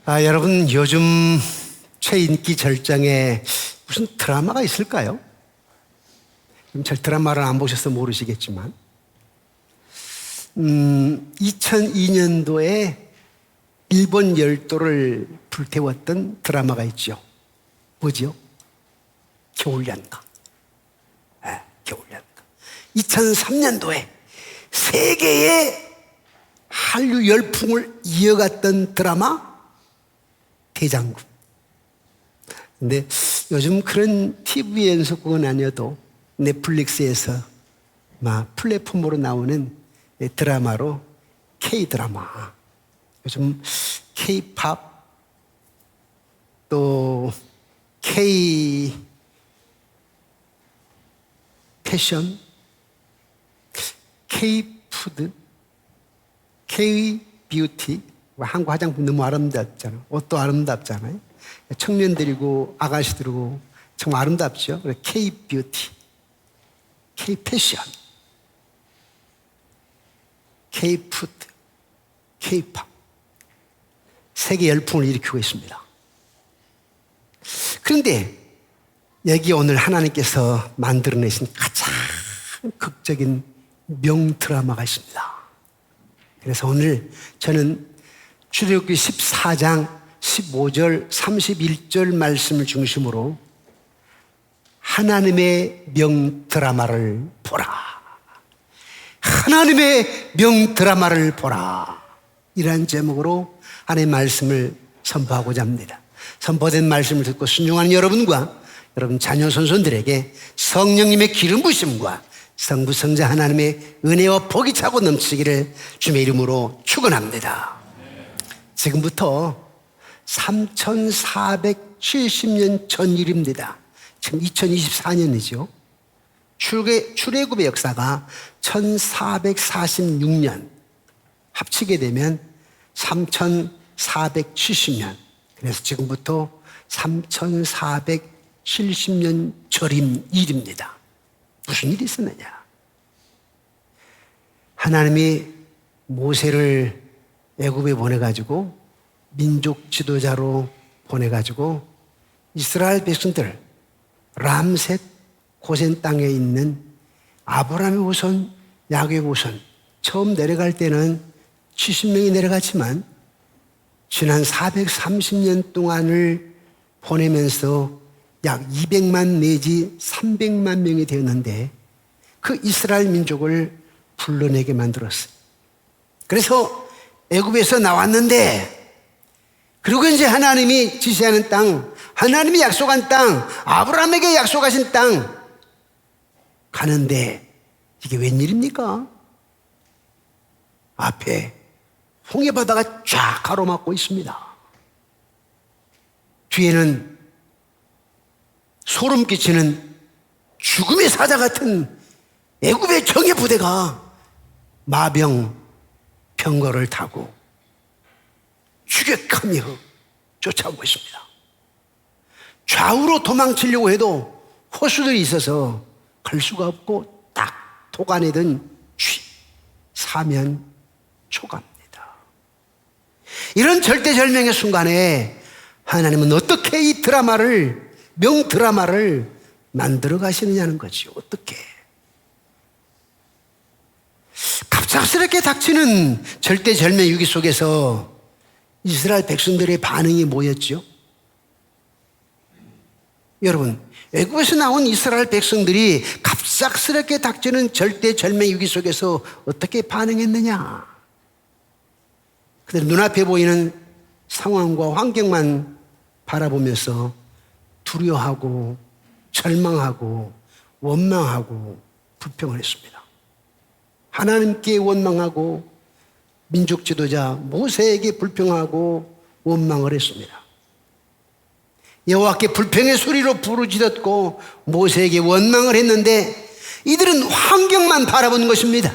여러분 요즘 최인기 절정에 무슨 드라마가 있을까요? 잘 드라마를 안 보셔서 모르시겠지만 2002년도에 일본 열도를 불태웠던 드라마가 있죠. 뭐죠? 겨울연가. 겨울연가. 2003년도에 세계의 한류 열풍을 이어갔던 드라마 대장금. 근데 요즘 그런 TV 연속극은 아니어도 넷플릭스에서 플랫폼으로 나오는 드라마로 K-드라마, 요즘 K-팝, 또 K-패션, K-푸드, K-뷰티, 한국 화장품 너무 아름답잖아요. 옷도 아름답잖아요. 청년들이고 아가씨들이고 정말 아름답죠. K-뷰티, K-패션, K-푸드, K-팝, 세계 열풍을 일으키고 있습니다. 그런데 여기 오늘 하나님께서 만들어내신 가장 극적인 명드라마가 있습니다. 그래서 오늘 저는 출애굽기 14장 15절 31절 말씀을 중심으로 하나님의 명드라마를 보라, 하나님의 명드라마를 보라, 이러한 제목으로 하나님의 말씀을 선포하고자 합니다. 선포된 말씀을 듣고 순종하는 여러분과 여러분 자녀 손손들에게 성령님의 기름 부으심과 성부 성자 하나님의 은혜와 복이 차고 넘치기를 주의 이름으로 축원합니다. 지금부터 3470년 전 일입니다. 지금 2024년이죠. 출애굽의 역사가 1446년, 합치게 되면 3470년. 그래서 지금부터 3470년 절임 일입니다. 무슨 일이 있었느냐? 하나님이 모세를 애굽에 보내가지고 민족 지도자로 보내가지고 이스라엘 백성들 람셋 고센 땅에 있는 아브라함의 후손, 야곱의 후손, 처음 내려갈 때는 70명이 내려갔지만 지난 430년 동안을 보내면서 약 200만 내지 300만 명이 되었는데 그 이스라엘 민족을 불러내게 만들었어요. 그래서 애굽에서 나왔는데, 그리고 이제 하나님이 지시하는 땅, 하나님이 약속한 땅, 아브라함에게 약속하신 땅 가는데 이게 웬일입니까? 앞에 홍해바다가 쫙 가로막고 있습니다. 뒤에는 소름 끼치는 죽음의 사자 같은 애굽의 정예 부대가 마병 병거를 타고 추격하며 쫓아오고 있습니다. 좌우로 도망치려고 해도 호수들이 있어서 갈 수가 없고 딱 도가내든 사면 초갑니다. 이런 절대절명의 순간에 하나님은 어떻게 이 드라마를, 명드라마를 만들어 가시느냐는 거죠. 어떻게? 갑작스럽게 닥치는 절대절명 위기 속에서 이스라엘 백성들의 반응이 뭐였죠? 여러분, 애굽에서 나온 이스라엘 백성들이 갑작스럽게 닥치는 절대절명 위기 속에서 어떻게 반응했느냐? 그들 눈앞에 보이는 상황과 환경만 바라보면서 두려워하고 절망하고 원망하고 불평을 했습니다. 하나님께 원망하고 민족 지도자 모세에게 불평하고 원망을 했습니다. 여호와께 불평의 소리로 부르짖었고 모세에게 원망을 했는데 이들은 환경만 바라보는 것입니다.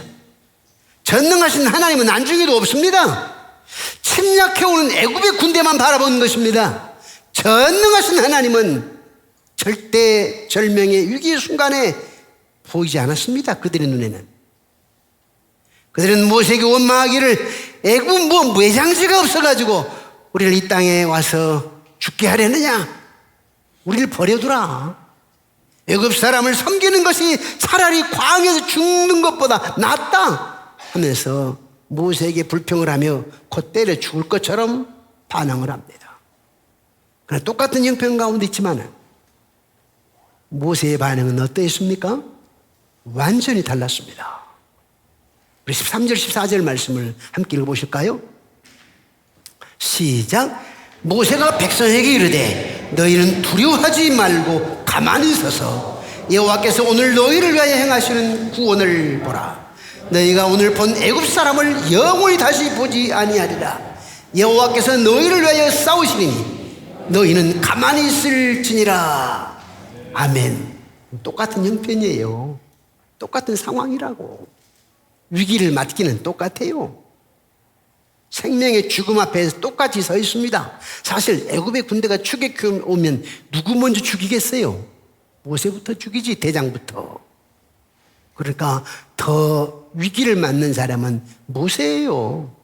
전능하신 하나님은 안중에도 없습니다. 침략해오는 애굽의 군대만 바라보는 것입니다. 전능하신 하나님은 절대 절명의 위기의 순간에 보이지 않았습니다. 그들의 눈에는. 그들은 모세에게 원망하기를 애굽 매장지가 없어가지고 우리를 이 땅에 와서 죽게 하려느냐? 우리를 버려두라. 애굽 사람을 섬기는 것이 차라리 광야에서 죽는 것보다 낫다 하면서 모세에게 불평을 하며 곧 때려 죽을 것처럼 반항을 합니다. 그러나 똑같은 형편 가운데 있지만 모세의 반응은 어떠했습니까? 완전히 달랐습니다. 우리 13절 14절 말씀을 함께 읽어보실까요? 시작. 모세가 백성에게 이르되 너희는 두려워하지 말고 가만히 서서 여호와께서 오늘 너희를 위하여 행하시는 구원을 보라. 너희가 오늘 본 애굽 사람을 영원히 다시 보지 아니하리라. 여호와께서 너희를 위하여 싸우시리니 너희는 가만히 있을지니라. 아멘. 똑같은 형편이에요. 똑같은 상황이라고. 위기를 맞기는 똑같아요. 생명의 죽음 앞에 똑같이 서 있습니다. 사실 애굽의 군대가 추격해 오면 누구 먼저 죽이겠어요? 모세부터 죽이지, 대장부터. 그러니까 더 위기를 맞는 사람은 모세예요.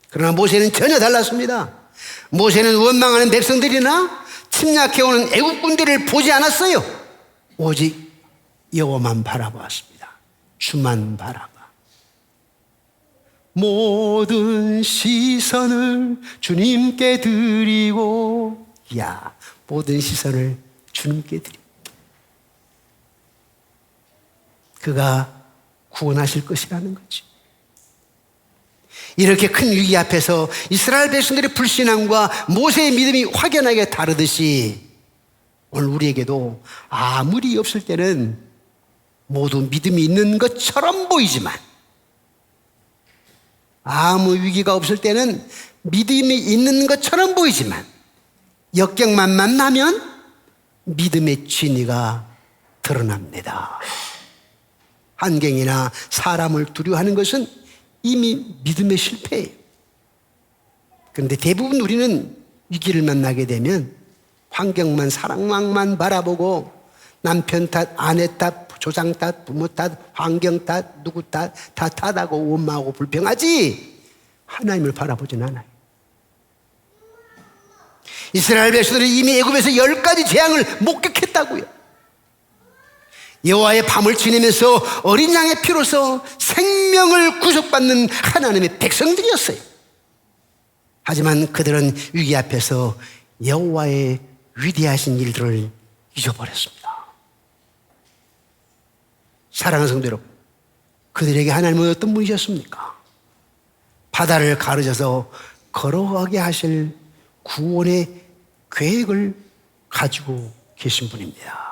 그러나 모세는 전혀 달랐습니다. 모세는 원망하는 백성들이나 침략해오는 애굽 군대를 보지 않았어요. 오직 여호와만 바라보았습니다. 주만 바라봐. 모든 시선을 주님께 드리고, 모든 시선을 주님께 드리고, 그가 구원하실 것이라는 거지. 이렇게 큰 위기 앞에서 이스라엘 백성들의 불신앙과 모세의 믿음이 확연하게 다르듯이 오늘 우리에게도 아무리 없을 때는 모두 믿음이 있는 것처럼 보이지만, 아무 위기가 없을 때는 믿음이 있는 것처럼 보이지만, 역경만 만나면 믿음의 진위가 드러납니다. 환경이나 사람을 두려워하는 것은 이미 믿음의 실패예요. 그런데 대부분 우리는 위기를 만나게 되면 환경만, 사랑만 바라보고 남편 탓, 아내 탓, 조상 탓, 부모 탓, 환경 탓, 누구 탓, 다 탓하고 원망하고 불평하지 하나님을 바라보진 않아요. 이스라엘 백성들은 이미 애굽에서 10가지 재앙을 목격했다고요. 여호와의 밤을 지내면서 어린 양의 피로서 생명을 구속받는 하나님의 백성들이었어요. 하지만 그들은 위기 앞에서 여호와의 위대하신 일들을 잊어버렸습니다. 사랑하는 성도 여러분, 그들에게 하나님은 어떤 분이셨습니까? 바다를 가르셔서 걸어가게 하실 구원의 계획을 가지고 계신 분입니다.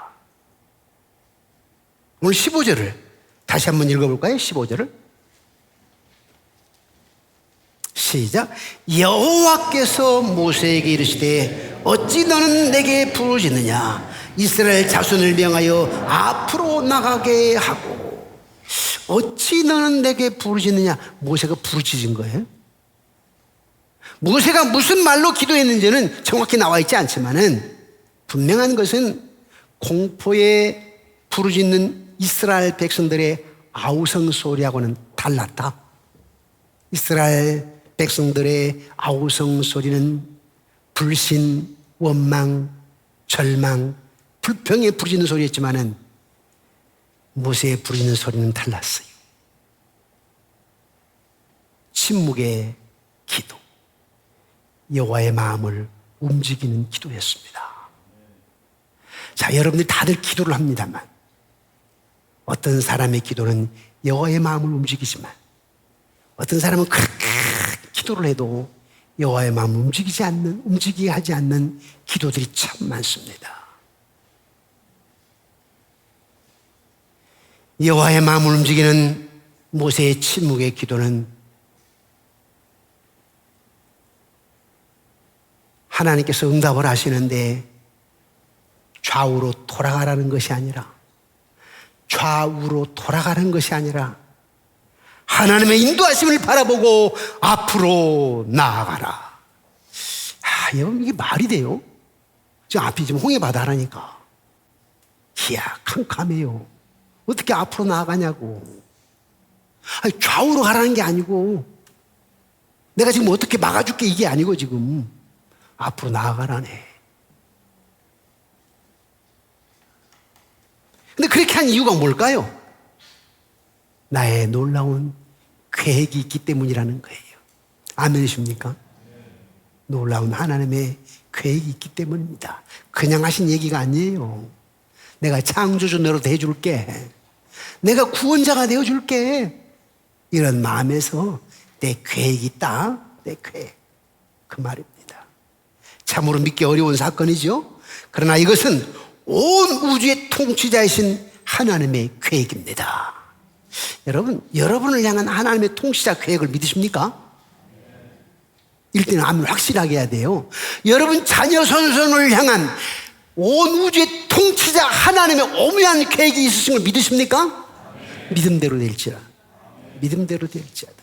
오늘 15절을 다시 한번 읽어볼까요? 15절을 시작. 여호와께서 모세에게 이르시되 어찌 너는 내게 부르짖느냐? 이스라엘 자손을 명하여 앞으로 나가게 하고. 어찌 너는 내게 부르짖느냐? 모세가 부르짖은 거예요. 모세가 무슨 말로 기도했는지는 정확히 나와 있지 않지만은 분명한 것은 공포에 부르짖는 이스라엘 백성들의 아우성 소리하고는 달랐다. 이스라엘 백성들의 아우성 소리는 불신, 원망, 절망, 불평에 부르짖는 소리였지만은 모세의 부르짖는 소리는 달랐어요. 침묵의 기도, 여호와의 마음을 움직이는 기도였습니다. 자, 여러분들이 다들 기도를 합니다만 어떤 사람의 기도는 여호와의 마음을 움직이지만 어떤 사람은 그렇게 기도를 해도 여호와의 마음을 움직이게 하지 않는 기도들이 참 많습니다. 여호와의 마음을 움직이는 모세의 침묵의 기도는 하나님께서 응답을 하시는데 좌우로 돌아가라는 것이 아니라 하나님의 인도하심을 바라보고 앞으로 나아가라. 여러분, 이게 말이 돼요? 지금 앞이 지금 홍해바다라니까. 이야, 캄캄해요. 어떻게 앞으로 나아가냐고. 좌우로 가라는 게 아니고 내가 지금 어떻게 막아줄게 이게 아니고 지금 앞으로 나아가라네. 근데 그렇게 한 이유가 뭘까요? 나의 놀라운 계획이 있기 때문이라는 거예요. 아멘이십니까? 놀라운 하나님의 계획이 있기 때문입니다. 그냥 하신 얘기가 아니에요. 내가 창조주 너로 대해줄게. 내가 구원자가 되어줄게. 이런 마음에서 내 계획이 있다. 내 계획. 그 말입니다. 참으로 믿기 어려운 사건이죠. 그러나 이것은 온 우주의 통치자이신 하나님의 계획입니다. 여러분, 여러분을 향한 하나님의 통치자 계획을 믿으십니까? 일단 아멘 확실하게 해야 돼요. 여러분 자녀 선손을 향한 온 우주의 통치자 하나님의 오묘한 계획이 있으신 걸 믿으십니까? 믿음대로 될지라. 믿음대로 될지어다.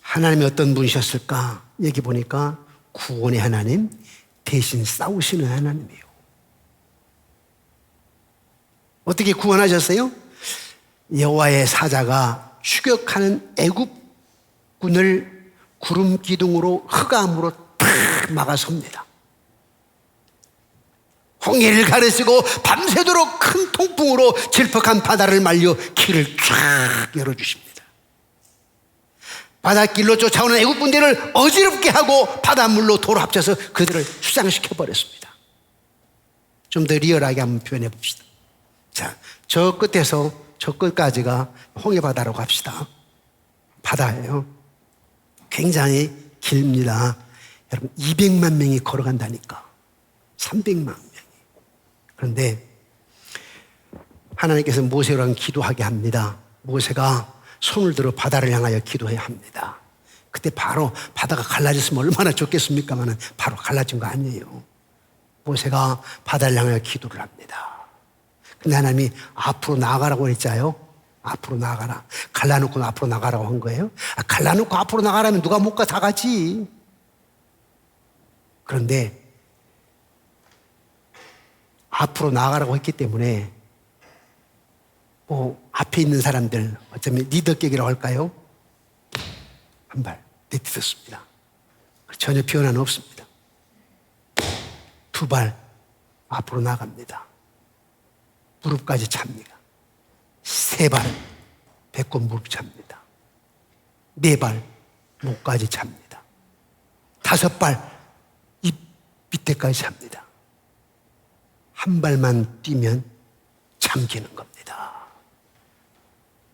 하나님이 어떤 분이셨을까? 여기 보니까 구원의 하나님, 대신 싸우시는 하나님이에요. 어떻게 구원하셨어요? 여호와의 사자가 추격하는 애굽군을 구름 기둥으로 흑암으로 탁 막아섭니다. 홍해를 가르시고 밤새도록 큰 통풍으로 질퍽한 바다를 말려 길을 쫙 열어주십니다. 바닷길로 쫓아오는 애국 군대를 어지럽게 하고 바닷물로 도로 합쳐서 그들을 수장시켜 버렸습니다. 좀 더 리얼하게 한번 표현해 봅시다. 자, 저 끝에서 저 끝까지가 홍해바다라고 합시다. 바다예요. 굉장히 깁니다. 여러분 200만 명이 걸어간다니까. 300만 명이. 그런데 하나님께서 모세랑 기도하게 합니다. 모세가 손을 들어 바다를 향하여 기도해야 합니다. 그때 바로 바다가 갈라졌으면 얼마나 좋겠습니까만 바로 갈라진 거 아니에요. 모세가 바다를 향하여 기도를 합니다. 근데 하나님이 앞으로 나아가라고 했잖아요. 앞으로 나아가라. 갈라놓고 앞으로 나가라고 한 거예요. 갈라놓고 앞으로 나가라면 누가 못 가? 다 가지. 그런데 앞으로 나아가라고 했기 때문에 앞에 있는 사람들 어쩌면 리더격이라고 할까요? 한 발 내딛었습니다. 전혀 변화는 없습니다. 2발 앞으로 나갑니다. 무릎까지 찹니다. 3발 배꼽 무릎 찹니다. 4발 목까지 찹니다. 5발 입 밑에까지 찹니다. 1 발만 뛰면 잠기는 겁니다.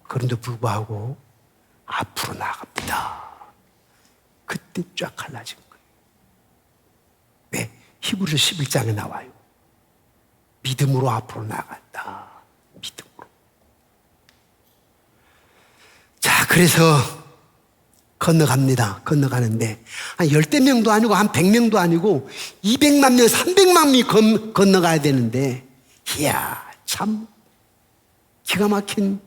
그런데 불구하고 앞으로 나갑니다. 그때 쫙 갈라진 거예요. 왜? 히브리서 11장에 나와요. 믿음으로 앞으로 나간다. 믿음으로. 자, 그래서 건너갑니다. 건너가는데 한 10대명도 아니고 한 100명도 아니고 200만 명, 300만 명이 건너가야 되는데 이야, 참 기가 막힌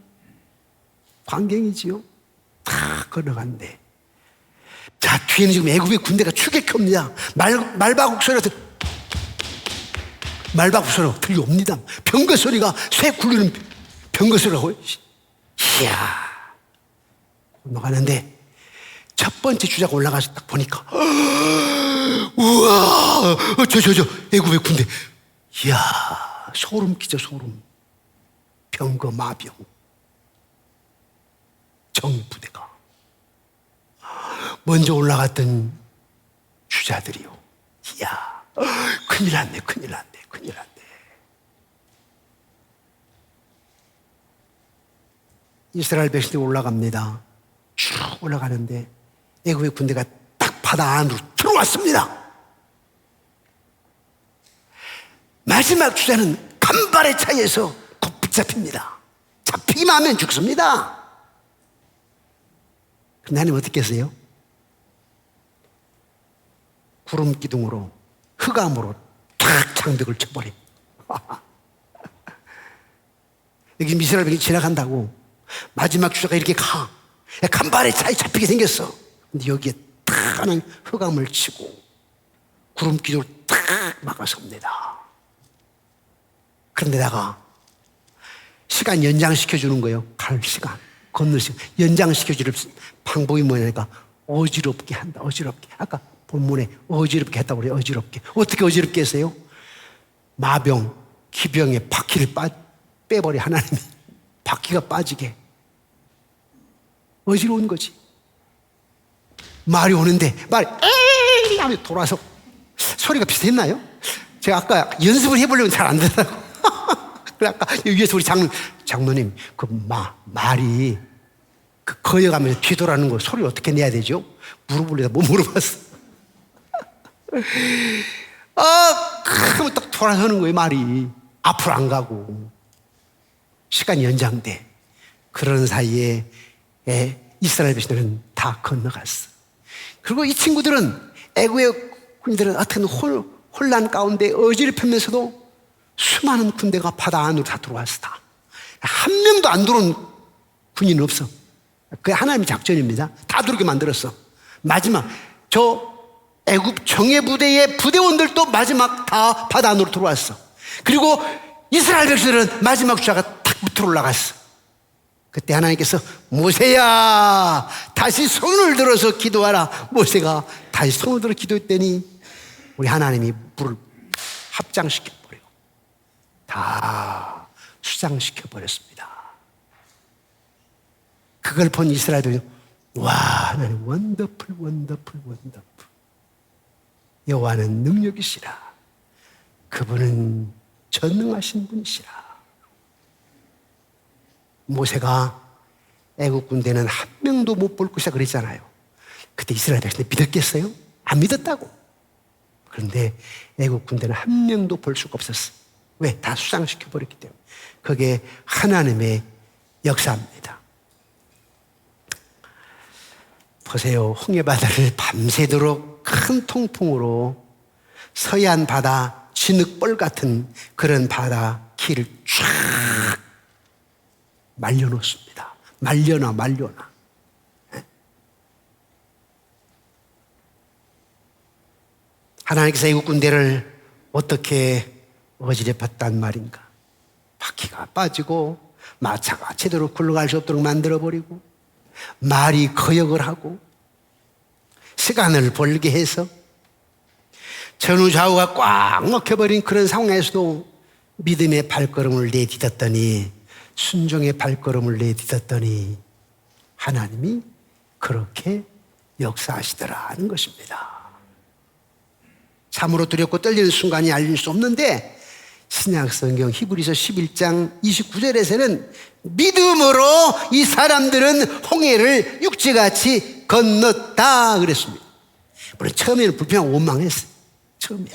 광경이지요. 다 건너간대. 자, 뒤에는 지금 애굽의 군대가 추격합니다. 말바국 소리가 말바국 소리가 들려옵니다. 병거 소리가 쇠 굴리는 병거 소리가 이야, 건너가는데 첫 번째 주자가 올라가서 딱 보니까 우와, 저 애굽의 군대. 이야, 소름 끼쳐 소름. 병거 마병 정부대가 먼저 올라갔던 주자들이요. 이야, 큰일 났네. 이스라엘 백성들이 올라갑니다. 쭉 올라가는데 애굽의 군대가 딱 바다 안으로 들어왔습니다. 마지막 주자는 간발의 차이에서 곧 붙잡힙니다. 잡히기만 하면 죽습니다. 근데 하나님 어떻게 했어요? 구름 기둥으로 흑암으로 탁 장벽을 쳐버림. 여기 이스라엘 백성이 지나간다고 마지막 주자가 이렇게 가. 간발의 차이 잡히게 생겼어. 근데 여기에 탁 하는 흑암을 치고 구름 기둥을 탁 막아섭니다. 그런데다가 시간 연장시켜주는 거예요. 갈 시간. 건너시고 연장시켜줄 방법이 뭐냐니까 어지럽게 한다. 어지럽게. 아까 본문에 어지럽게 했다고 그래요. 어지럽게. 어떻게 어지럽게 했어요? 마병, 기병의 바퀴를 빼버려 하나님이. 바퀴가 빠지게. 어지러운 거지. 말이 오는데 말이 에이 하면 돌아서 소리가 비슷했나요? 제가 아까 연습을 해보려면 잘 안 되더라고. 그래 아까 위에서 우리 장로님 그 말이 그 거여가면서 뒤돌아는 거 소리를 어떻게 내야 되죠? 물어보려다 못 물어봤어. 그러면 딱 돌아서는 거예요. 말이 앞으로 안 가고 시간이 연장돼. 그런 사이에 이스라엘 백성들은 다 건너갔어. 그리고 이 친구들은 애굽의 군인들은 어떤 혼란 가운데 어지럽히면서도 수많은 군대가 바다 안으로 다 들어왔어. 다. 한 명도 안 들어온 군인은 없어. 그게 하나님의 작전입니다. 다 들어오게 만들었어. 마지막 저 애굽 정예부대의 부대원들도 마지막 다 바다 안으로 들어왔어. 그리고 이스라엘 백성들은 마지막 주자가 탁 밑으로 올라갔어. 그때 하나님께서 모세야 다시 손을 들어서 기도하라. 모세가 다시 손을 들어 기도했더니 우리 하나님이 물을 합장시켜버려 다 수장시켜버렸습니다. 그걸 본 이스라엘들이 와 하나님 원더풀 여호와는 능력이시라. 그분은 전능하신 분이시라. 모세가 애국 군대는 한 명도 못 볼 것이다 그랬잖아요. 그때 이스라엘 백성들이 믿었겠어요? 안 믿었다고. 그런데 애국 군대는 한 명도 볼 수가 없었어. 왜? 다 수장시켜버렸기 때문에. 그게 하나님의 역사입니다. 보세요. 홍해바다를 밤새도록 큰 통풍으로 서해안 바다 진흙벌 같은 그런 바다 길을 쫙 말려놓습니다. 말려놔. 하나님께서 애국 군대를 어떻게 어지럽혔단 말인가? 바퀴가 빠지고 마차가 제대로 굴러갈 수 없도록 만들어버리고 말이 거역을 하고 시간을 벌게 해서 전후좌우가 꽉 막혀버린 그런 상황에서도 믿음의 발걸음을 내딛었더니 순종의 발걸음을 내딛었더니 하나님이 그렇게 역사하시더라 하는 것입니다. 참으로 두렵고 떨리는 순간이 알릴 수 없는데 신약성경 히브리서 11장 29절에서는 믿음으로 이 사람들은 홍해를 육지같이 건넜다 그랬습니다. 물론 처음에는 불평하고 원망했어요. 처음에.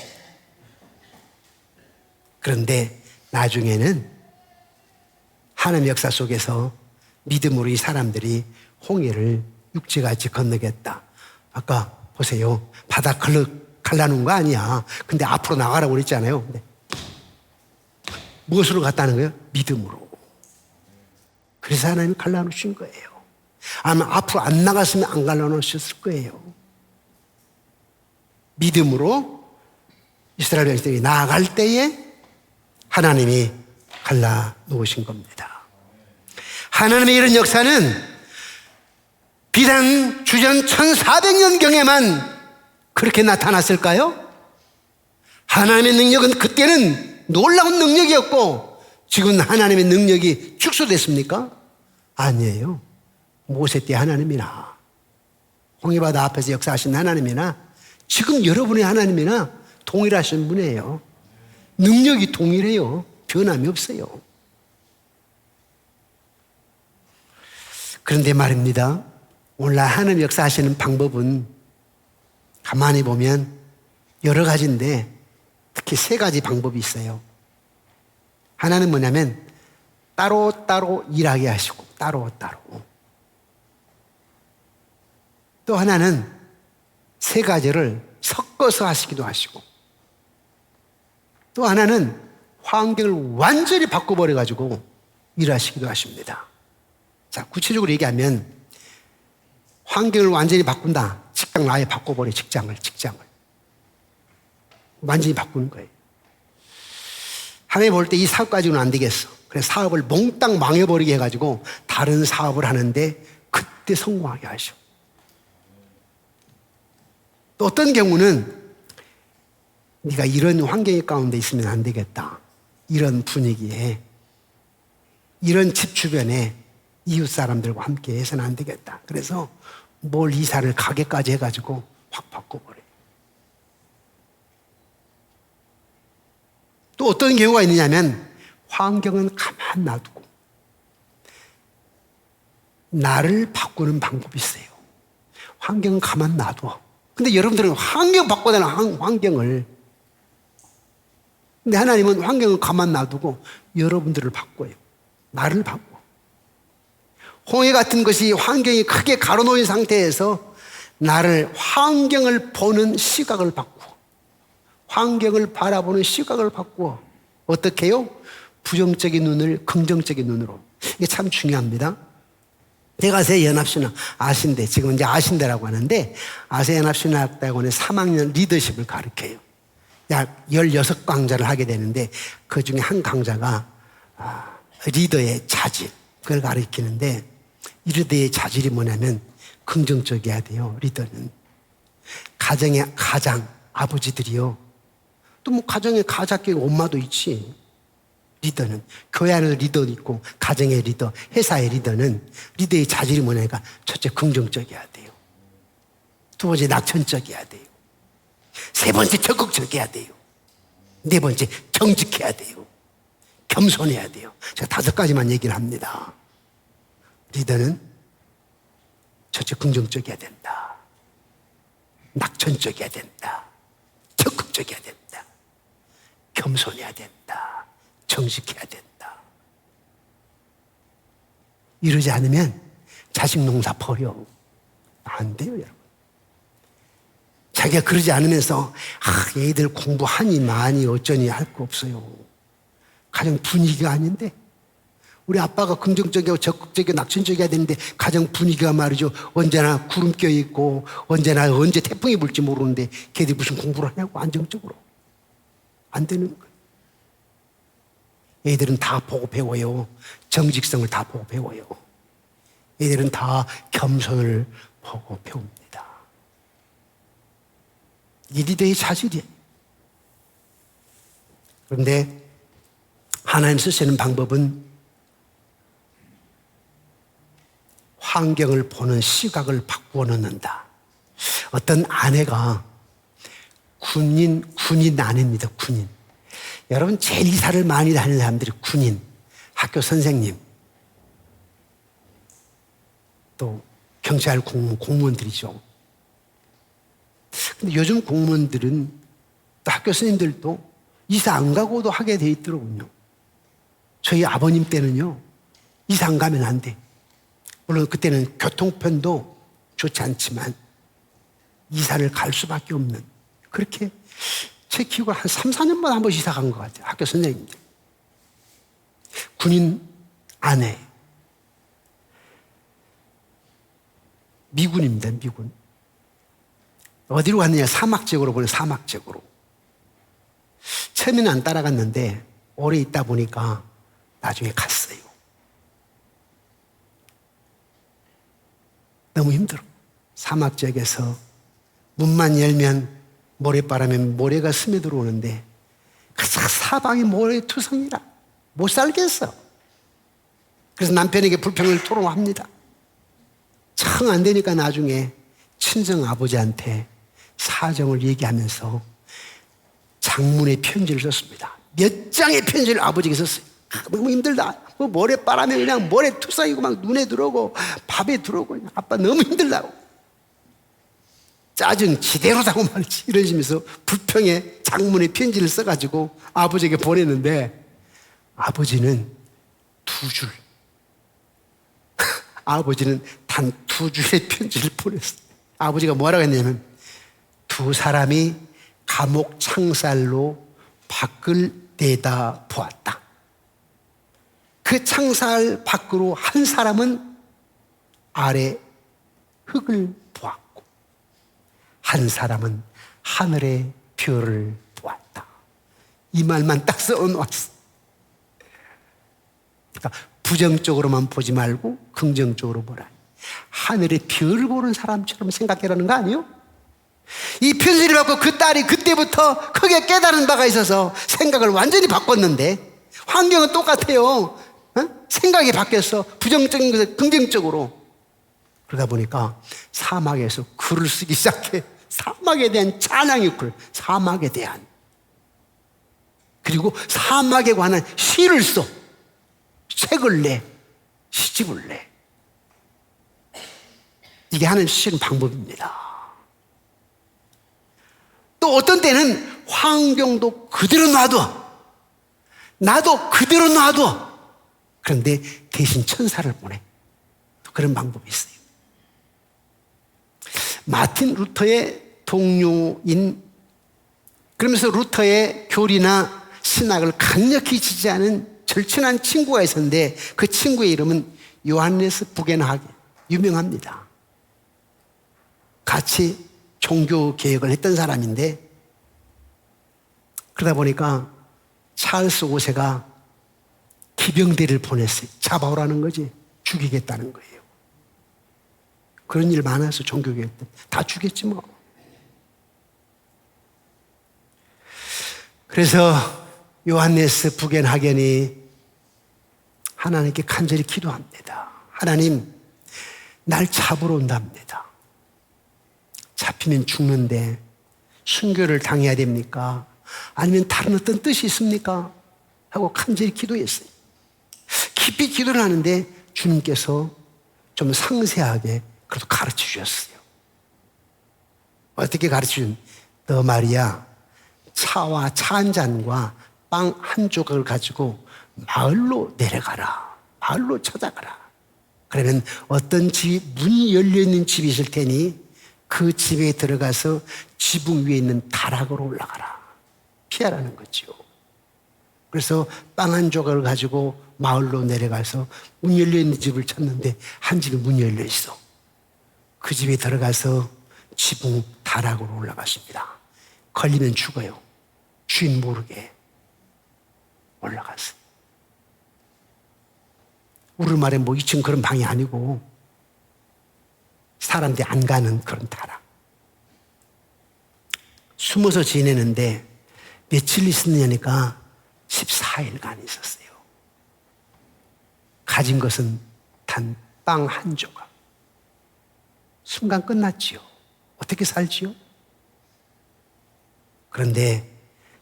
그런데 나중에는 하나님의 역사 속에서 믿음으로 이 사람들이 홍해를 육지같이 건너겠다. 아까 보세요. 바다 갈라놓은 거 아니야. 근데 앞으로 나가라고 그랬잖아요. 근데 무엇으로 갔다는 거예요? 믿음으로. 그래서 하나님이 갈라놓으신 거예요. 아마 앞으로 안 나갔으면 안 갈라놓으셨을 거예요. 믿음으로 이스라엘 백성들이 나아갈 때에 하나님이 갈라놓으신 겁니다. 하나님의 이런 역사는 비단 주전 1400년경에만 그렇게 나타났을까요? 하나님의 능력은 그때는 놀라운 능력이었고 지금 하나님의 능력이 축소됐습니까? 아니에요. 모세 때 하나님이나 홍해바다 앞에서 역사하신 하나님이나 지금 여러분의 하나님이나 동일하신 분이에요. 능력이 동일해요. 변함이 없어요. 그런데 말입니다. 오늘날 하나님 역사하시는 방법은 가만히 보면 여러 가지인데 특히 세 가지 방법이 있어요. 하나는 뭐냐면 따로따로 일하게 하시고 따로따로. 또 하나는 세 가지를 섞어서 하시기도 하시고 또 하나는 환경을 완전히 바꿔버려가지고 일하시기도 하십니다. 자, 구체적으로 얘기하면 환경을 완전히 바꾼다. 직장을 아예 바꿔버려, 직장을. 완전히 바꾸는 거예요. 하나님 볼 때 이 사업 가지고는 안 되겠어. 그래서 사업을 몽땅 망해버리게 해가지고 다른 사업을 하는데 그때 성공하게 하셔. 또 어떤 경우는 네가 이런 환경 가운데 있으면 안 되겠다. 이런 분위기에, 이런 집 주변에 이웃 사람들과 함께 해서는 안 되겠다. 그래서 뭘 이사를 가게까지 해가지고 확 바꿔버려요. 또 어떤 경우가 있느냐면 환경은 가만 놔두고 나를 바꾸는 방법이 있어요. 환경은 가만 놔둬. 근데 여러분들은 환경 바꿔야 되는 환경을, 근데 하나님은 환경을 가만 놔두고 여러분들을 바꿔요. 나를 바꿔. 홍해 같은 것이 환경이 크게 가로놓인 상태에서 나를, 환경을 보는 시각을 바꾸어. 환경을 바라보는 시각을 바꾸어. 어떻게 해요? 부정적인 눈을 긍정적인 눈으로. 이게 참 중요합니다. 대가세 연합신학 아신대, 지금 이제 아신대라고 하는데, 아세 연합신학대학원의 3학년 리더십을 가르쳐요. 약 16강좌를 하게 되는데 그 중에 한 강좌가 리더의 자질, 그걸 가르치는데, 이 리더의 자질이 뭐냐면 긍정적이어야 돼요. 리더는 가정의 가장, 아버지들이요. 또 뭐 가정의 가장께 엄마도 있지. 리더는 교회 안에도 리더도 있고 가정의 리더, 회사의 리더는 리더의 자질이 뭐냐니까 첫째 긍정적이어야 돼요. 두 번째 낙천적이어야 돼요. 세 번째 적극적이어야 돼요. 네 번째 정직해야 돼요. 겸손해야 돼요. 제가 5가지만 얘기를 합니다. 리더는 첫째 긍정적이어야 된다. 낙천적이어야 된다. 적극적이어야 된다. 겸손해야 된다. 정직해야 된다. 이러지 않으면 자식 농사 버려. 안 돼요, 여러분. 자기가 그러지 않으면서 얘들 공부하니 많이 어쩌니 할 거 없어요. 가정 분위기가 아닌데, 우리 아빠가 긍정적이고 적극적이고 낙천적이어야 되는데 가정 분위기가 말이죠, 언제나 구름 껴있고 언제나 언제 태풍이 불지 모르는데 걔들이 무슨 공부를 하냐고. 안정적으로 안 되는 거예요. 애들은 다 보고 배워요. 정직성을 다 보고 배워요. 애들은 다 겸손을 보고 배웁니다. 이 리더의 자질이에요. 그런데 하나님 쓰시는 방법은 환경을 보는 시각을 바꾸어 놓는다. 어떤 아내가 군인 아내입니다. 군인. 여러분, 제일 이사를 많이 다니는 사람들이 군인, 학교 선생님, 또 경찰 공무원들이죠. 근데 요즘 공무원들은, 또 학교 선생님들도 이사 안 가고도 하게 돼 있더라고요. 저희 아버님 때는요, 이사 안 가면 안 돼. 물론 그때는 교통편도 좋지 않지만 이사를 갈 수밖에 없는, 그렇게 제 기억으로 한 3, 4년마다 한 번씩 이사 간 것 같아요. 학교 선생님들. 군인 아내. 미군입니다, 미군. 어디로 갔느냐? 사막 지역으로 보내, 사막 지역으로. 처음에는 안 따라갔는데 오래 있다 보니까 나중에 갔어요. 너무 힘들어. 사막 지역에서 문만 열면 모래바람에 모래가 스며들어오는데 그 사방이 모래투성이라 못 살겠어. 그래서 남편에게 불평을 토로합니다. 정 안 되니까 나중에 친정 아버지한테 사정을 얘기하면서 장문의 편지를 썼습니다. 몇 장의 편지를 아버지에게 썼어요. 너무 힘들다. 뭐 모래바람에 그냥 모래투성이고 막 눈에 들어오고 밥에 들어오고 아빠 너무 힘들다고. 짜증 지대로다고 말이지. 이러시면서 불평의 장문의 편지를 써가지고 아버지에게 보냈는데 아버지는 2줄. 아버지는 단 2줄의 편지를 보냈어요. 아버지가 뭐라고 했냐면, 2 사람이 감옥 창살로 밖을 내다 보았다. 그 창살 밖으로 한 사람은 아래 흙을 보았고 한 사람은 하늘의 별을 보았다. 이 말만 딱 써놓았어. 그러니까 부정적으로만 보지 말고 긍정적으로 보라. 하늘의 별 보는 사람처럼 생각해라는 거 아니에요? 이 편지를 받고 그 딸이 그때부터 크게 깨달은 바가 있어서 생각을 완전히 바꿨는데, 환경은 똑같아요. 생각이 바뀌었어. 부정적인 것을 긍정적으로. 그러다 보니까 사막에서 글을 쓰기 시작해. 사막에 대한 찬양의 글, 사막에 대한. 그리고 사막에 관한 시를 써. 책을 내, 시집을 내. 이게 하는 시는 방법입니다. 또 어떤 때는 환경도 그대로 놔둬. 나도 그대로 놔둬. 그런데 대신 천사를 보내. 그런 방법이 있어요. 마틴 루터의 동료인, 그러면서 루터의 교리나 신학을 강력히 지지하는 절친한 친구가 있었는데, 그 친구의 이름은 요한네스 부겐하겐, 유명합니다. 같이 종교 개혁을 했던 사람인데, 그러다 보니까 찰스 5세가 기병대를 보냈어요. 잡아오라는 거지. 죽이겠다는 거예요. 그런 일 많아서 종교개혁 때 다 죽였지 뭐. 그래서 요한네스 부겐하겐이 하나님께 간절히 기도합니다. 하나님, 날 잡으러 온답니다. 잡히면 죽는데 순교를 당해야 됩니까? 아니면 다른 어떤 뜻이 있습니까? 하고 간절히 기도했어요. 깊이 기도를 하는데 주님께서 좀 상세하게 그래도 가르쳐 주셨어요. 어떻게 가르쳐 주셨냐? 너 말이야, 차와 차 한 잔과 빵 한 조각을 가지고 마을로 내려가라. 마을로 찾아가라. 그러면 어떤 집이 문이 열려있는 집이 있을 테니 그 집에 들어가서 지붕 위에 있는 다락으로 올라가라. 피하라는 거죠. 그래서 빵 한 조각을 가지고 마을로 내려가서 문 열려있는 집을 찾는데 한 집에 문이 열려있어. 그 집에 들어가서 지붕 다락으로 올라갔습니다. 걸리면 죽어요. 주인 모르게 올라갔어요. 우리 말에 뭐 2층 그런 방이 아니고 사람들이 안 가는 그런 다락. 숨어서 지내는데 며칠 있었느냐니까 14일간 있었어요. 가진 것은 단 빵 한 조각. 순간 끝났지요. 어떻게 살지요? 그런데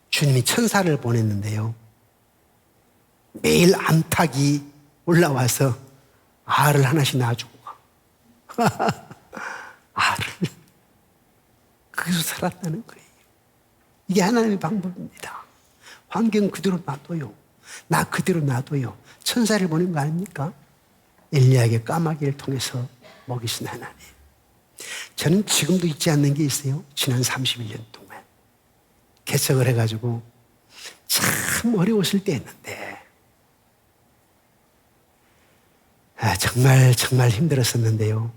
주님이 천사를 보냈는데요, 매일 암탉이 올라와서 알을 하나씩 낳아주고 가. 알을. 거기서 살았다는 거예요. 이게 하나님의 방법입니다. 환경 그대로 놔둬요. 나 그대로 놔둬요. 천사를 보낸 거 아닙니까? 엘리야에게 까마귀를 통해서 먹이신 하나님. 저는 지금도 잊지 않는 게 있어요. 지난 31년 동안 개척을 해가지고 참 어려웠을 때였는데, 정말 힘들었었는데요,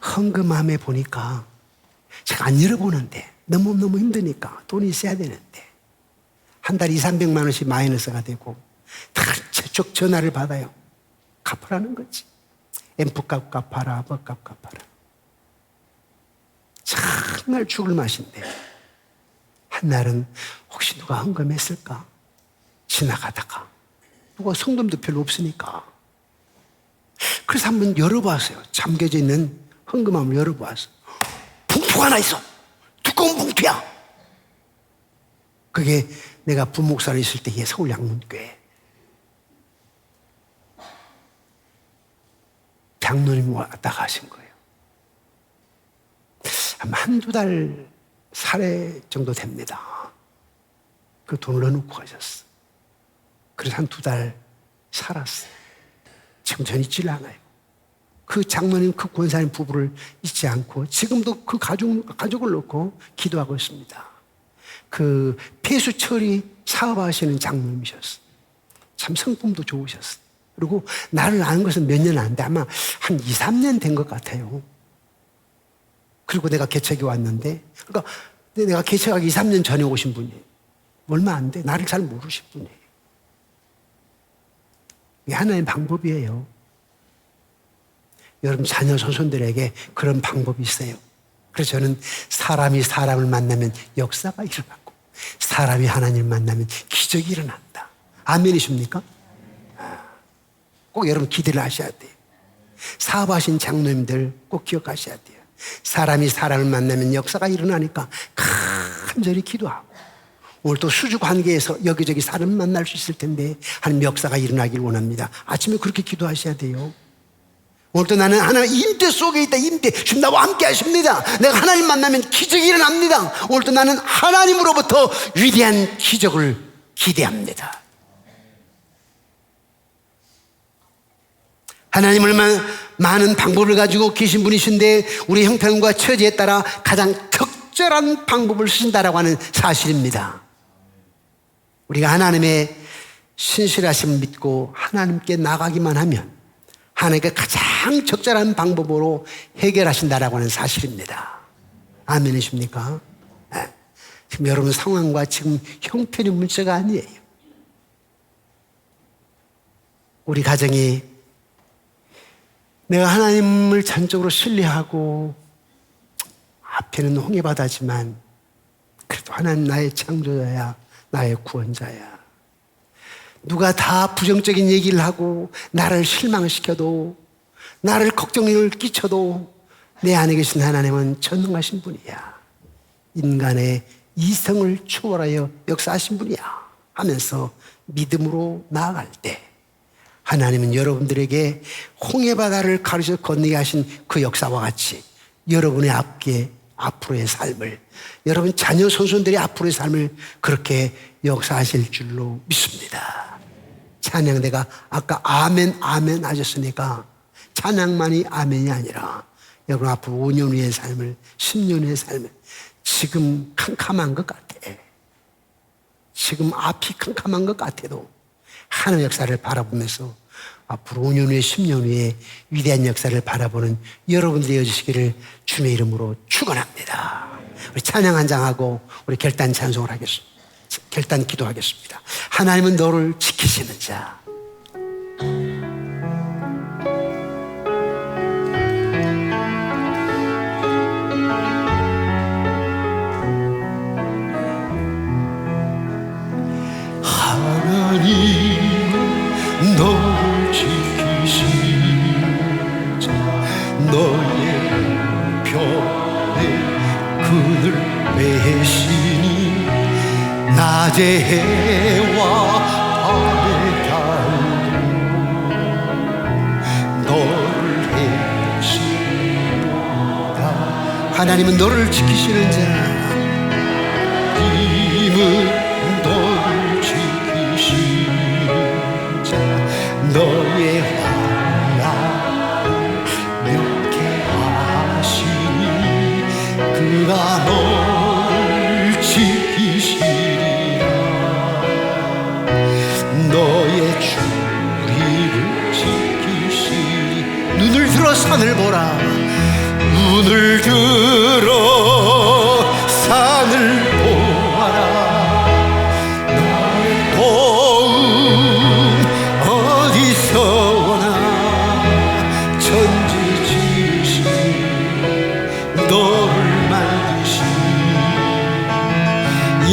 헌금함에 보니까 제가 안 열어보는데 너무 힘드니까 돈이 있어야 되는데 한 달 200~300만 원씩 마이너스가 되고 다 재촉 전화를 받아요. 갚으라는 거지. 앰프값 갚아라, 뭐값 갚아라. 정말 죽을 맛인데 한날은 혹시 누가 헌금했을까? 지나가다가 누가 성금도 별로 없으니까 그래서 한번 열어봤어요. 잠겨져 있는 헌금함을 열어봤어요. 봉투가 하나 있어. 두꺼운 봉투야. 그게 내가 부목사로 있을 때의 서울 양문교회 장로님이 왔다 가신 거예요. 한두 달 살해 정도 됩니다. 그 돈을 넣어놓고 가셨어. 그래서 한 2달 살았어요. 지금 전 잊지를 않아요. 그 장로님, 그 권사님 부부를 잊지 않고 지금도 그 가족을 놓고 기도하고 있습니다. 그 폐수 처리 사업하시는 장로님이셨어요. 참 성품도 좋으셨어요. 그리고 나를 아는 것은 몇 년 안 돼. 아마 한 2~3년 된 것 같아요. 그리고 내가 개척에 왔는데, 그러니까 내가 개척하기 2~3년 전에 오신 분이에요. 얼마 안 돼. 나를 잘 모르신 분이에요. 이게 하나님의 방법이에요. 여러분 자녀 손손들에게 그런 방법이 있어요. 그래서 저는 사람이 사람을 만나면 역사가 일어나고 사람이 하나님을 만나면 기적이 일어난다. 아멘이십니까? 꼭 여러분 기대를 하셔야 돼요. 사업하신 장로님들 꼭 기억하셔야 돼요. 사람이 사람을 만나면 역사가 일어나니까 간절히 기도하고, 오늘 또 수주 관계에서 여기저기 사람을 만날 수 있을 텐데 하나님 역사가 일어나길 원합니다. 아침에 그렇게 기도하셔야 돼요. 오늘도 나는 하나님 임대 속에 있다. 임대. 지금 나와 함께 하십니다. 내가 하나님 만나면 기적이 일어납니다. 오늘도 나는 하나님으로부터 위대한 기적을 기대합니다. 하나님은 얼마나 많은 방법을 가지고 계신 분이신데 우리 형편과 처지에 따라 가장 적절한 방법을 쓰신다라고 하는 사실입니다. 우리가 하나님의 신실하심을 믿고 하나님께 나가기만 하면 하나님께 가장 적절한 방법으로 해결하신다라고 하는 사실입니다. 아멘이십니까? 네. 지금 여러분 상황과 지금 형편이 문제가 아니에요. 우리 가정이 내가 하나님을 전적으로 신뢰하고 앞에는 홍해바다지만 그래도 하나님 나의 창조자야, 나의 구원자야. 누가 다 부정적인 얘기를 하고 나를 실망시켜도, 나를 걱정을 끼쳐도 내 안에 계신 하나님은 전능하신 분이야. 인간의 이성을 초월하여 역사하신 분이야 하면서 믿음으로 나아갈 때 하나님은 여러분들에게 홍해바다를 가르쳐 건너게 하신 그 역사와 같이 여러분의 앞으로의 삶을, 여러분 자녀 손손들의 앞으로의 삶을 그렇게 역사하실 줄로 믿습니다. 찬양대가 아까 아멘 아멘 하셨으니까 찬양만이 아멘이 아니라 여러분 앞으로 5년 후의 삶을, 10년 후의 삶을, 지금 캄캄한 것 같아. 지금 앞이 캄캄한 것 같아도 하나님의 역사를 바라보면서 앞으로 5년 후에 10년 후에 위대한 역사를 바라보는 여러분들이 되어주시기를 주님의 이름으로 축원합니다. 우리 찬양 한 장하고 우리 결단 찬송을 하겠습니다. 결단 기도하겠습니다. 하나님은 너를 지키시는 자. 하나님은 너를 지키시는 자, 너의 편에 그늘 매시니 낮의 해와 밤의 달도 너를 해치다. 하나님은 너를 지키시는 자. 하나님은 너를 지키시는 자, 너의 환난을 명쾌하시니 그가 너를 지키시리라. 너의 주리를 지키시니 눈을 들어 산을 보라. 눈을 들어 산을 보아라. 너의 도움 어디서 오나. 천지지신 너를 만드신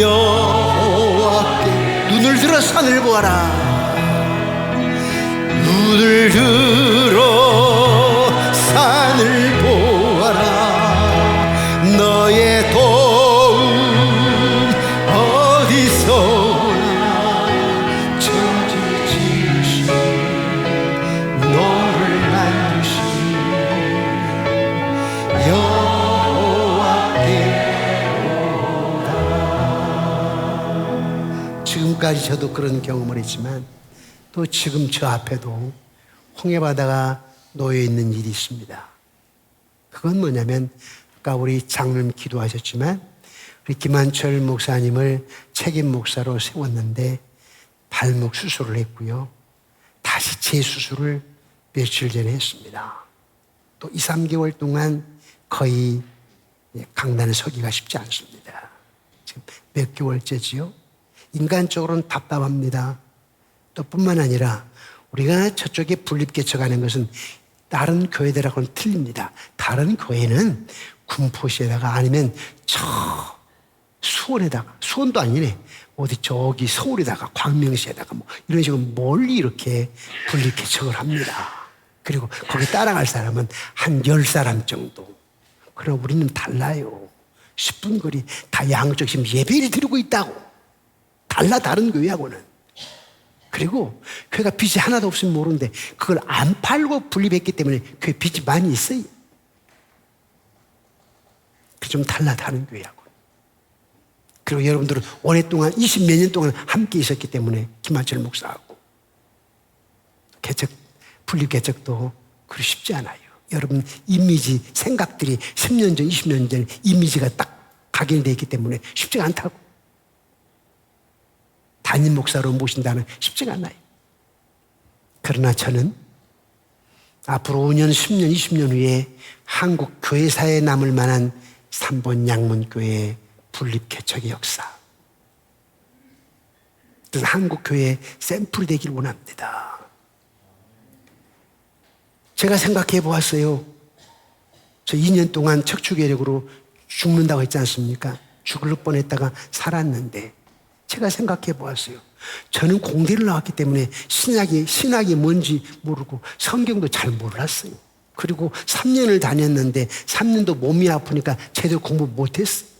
여호와께 눈을 들어 산을 보아라. 눈을 들어 산을 보아라. 너의 도움 어디서 오나. 천지지신 너를 만드신 여호와께 지금까지 저도 그런 경험을 했지만 또 지금 저 앞에도 홍해바다가 놓여 있는 일이 있습니다. 그건 뭐냐면 아까 우리 장로님 기도하셨지만 우리 김한철 목사님을 책임 목사로 세웠는데 발목 수술을 했고요. 다시 재수술을 며칠 전에 했습니다. 또 2, 3개월 동안 거의 강단에 서기가 쉽지 않습니다. 지금 몇 개월째지요. 인간적으로는 답답합니다. 또 뿐만 아니라 우리가 저쪽에 분립개척하는 것은 다른 교회들하고는 틀립니다. 다른 교회는 군포시에다가 아니면 저 수원에다가, 수원도 아니네, 어디 저기 서울에다가 광명시에다가 뭐 이런 식으로 멀리 이렇게 분립개척을 합니다. 그리고 거기 따라갈 사람은 한 10사람 정도. 그러나 우리는 달라요. 10분 거리 다 양쪽 지금 예배를 드리고 있다고. 달라, 다른 교회하고는. 그리고 교회가 빚이 하나도 없으면 모르는데 그걸 안 팔고 분립했기 때문에 교회 빚이 많이 있어요. 그 좀 달라, 다른 교회하고. 그리고 여러분들은 오랫동안 20몇 년 동안 함께 있었기 때문에 김한철 목사하고 개척, 분립 개척도 그리 쉽지 않아요. 여러분 이미지, 생각들이 10년 전, 20년 전 이미지가 딱 각인되어 있기 때문에 쉽지가 않다고. 담임 목사로 모신다는 쉽지가 않아요. 그러나 저는 앞으로 5년, 10년, 20년 후에 한국 교회사에 남을 만한 3번 양문교회의 분립 개척의 역사, 그래서 한국 교회의 샘플이 되길 원합니다. 제가 생각해 보았어요. 저 2년 동안 척추계력으로 죽는다고 했지 않습니까? 죽을 뻔했다가 살았는데 제가 생각해 보았어요. 저는 공대를 나왔기 때문에 신학이 뭔지 모르고 성경도 잘 몰랐어요. 그리고 3년을 다녔는데 3년도 몸이 아프니까 제대로 공부 못했어요.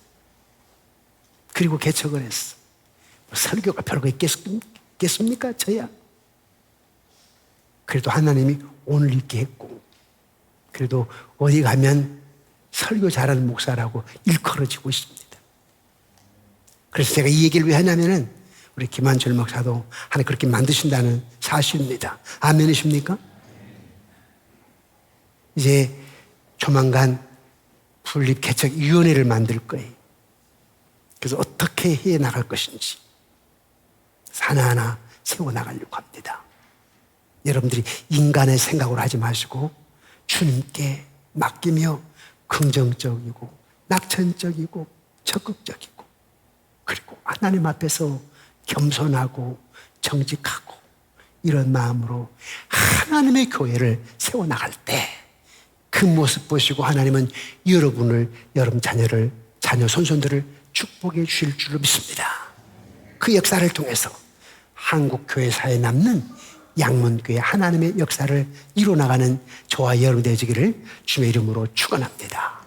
그리고 개척을 했어. 설교가 별거 있겠습니까? 저야. 그래도 하나님이 오늘 있게 했고, 그래도 어디 가면 설교 잘하는 목사라고 일컬어지고 있습니다. 그래서 제가 이 얘기를 왜 하냐면은 우리 김한철 목사도 하나님 그렇게 만드신다는 사실입니다. 아멘이십니까? 이제 조만간 분립개척위원회를 만들 거예요. 그래서 어떻게 해 나갈 것인지 하나하나 세워나가려고 합니다. 여러분들이 인간의 생각으로 하지 마시고 주님께 맡기며 긍정적이고 낙천적이고 적극적이고 그리고 하나님 앞에서 겸손하고 정직하고 이런 마음으로 하나님의 교회를 세워나갈 때 그 모습 보시고 하나님은 여러분 자녀를, 자녀 손손들을 축복해 주실 줄로 믿습니다. 그 역사를 통해서 한국 교회사에 남는 양문교회 하나님의 역사를 이뤄나가는 저와 여러분 되시기를 주의 이름으로 축원합니다.